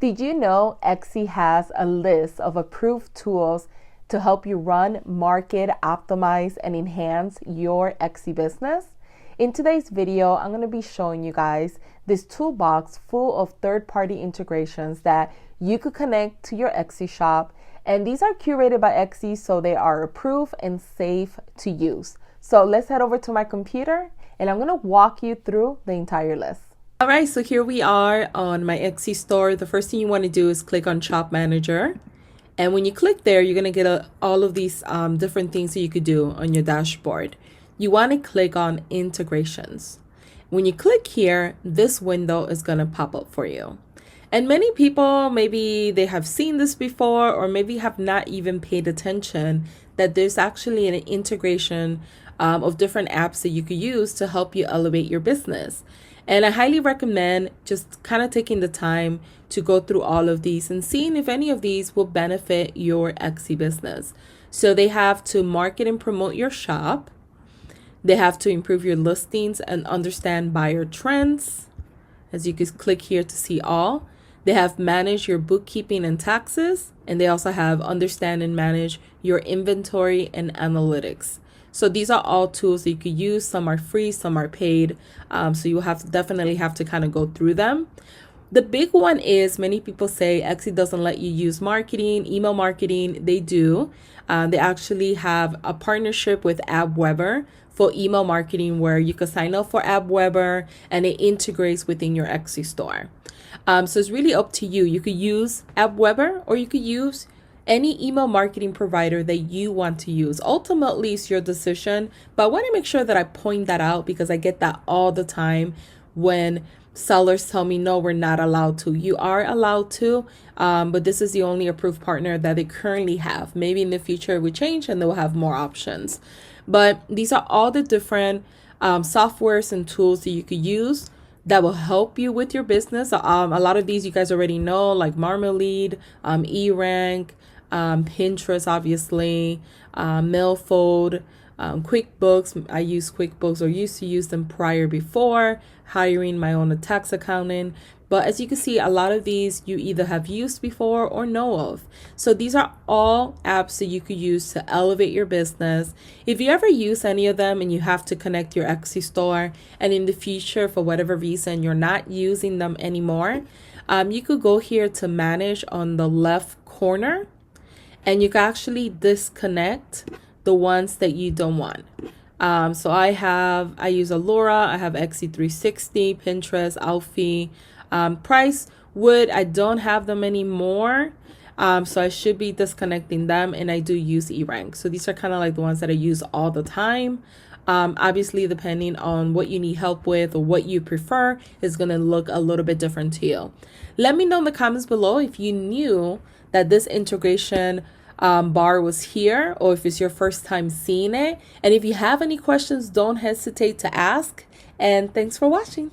Did you know Etsy has a list of approved tools to help you run, market, optimize, and enhance your Etsy business? In today's video, I'm going to be showing you guys this toolbox full of third-party integrations that you could connect to your Etsy shop. And these are curated by Etsy, so they are approved and safe to use. So let's head over to my computer and I'm going to walk you through the entire list. All right, so here we are on my Etsy store. The first thing you want to do is click on Shop Manager. And when you click there, you're going to get all of these different things that you could do on your dashboard. You want to click on Integrations. When you click here, this window is going to pop up for you. And many people, maybe they have seen this before or maybe have not even paid attention that there's actually an integration of different apps that you could use to help you elevate your business. And I highly recommend just kind of taking the time to go through all of these and seeing if any of these will benefit your Etsy business. So they have to market and promote your shop. They have to improve your listings and understand buyer trends. As you can click here to see all. They have manage your bookkeeping and taxes. And they also have understand and manage your inventory and analytics. So these are all tools that you could use. Some are free, some are paid. So you definitely have to kind of go through them. The big one is many people say Etsy doesn't let you use marketing, email marketing. They do. They actually have a partnership with AppWeber for email marketing where you can sign up for AppWeber and it integrates within your Etsy store. So it's really up to you. You could use AppWeber or you could use any email marketing provider that you want to use. Ultimately, it's your decision, but I want to make sure that I point that out because I get that all the time when sellers tell me, no, we're not allowed to. You are allowed to, but this is the only approved partner that they currently have. Maybe in the future it will change and they'll have more options. But these are all the different softwares and tools that you could use that will help you with your business. A lot of these you guys already know, like Marmalade, eRank, Pinterest, obviously, Mailfold, QuickBooks. I use QuickBooks or used to use them before hiring my own tax accountant. But as you can see, a lot of these you either have used before or know of. So these are all apps that you could use to elevate your business. If you ever use any of them and you have to connect your Etsy store and in the future, for whatever reason, you're not using them anymore, you could go here to manage on the left corner and you can actually disconnect the ones that you don't want. So I use Allura, I have Etsy 360, Pinterest, Alfie, Price, Wood. I don't have them anymore. So I should be disconnecting them, and I do use eRank. So these are kind of like the ones that I use all the time. Obviously, depending on what you need help with or what you prefer is going to look a little bit different to you. Let me know in the comments below if you knew that this integration bar was here or if it's your first time seeing it. And if you have any questions, don't hesitate to ask. And thanks for watching.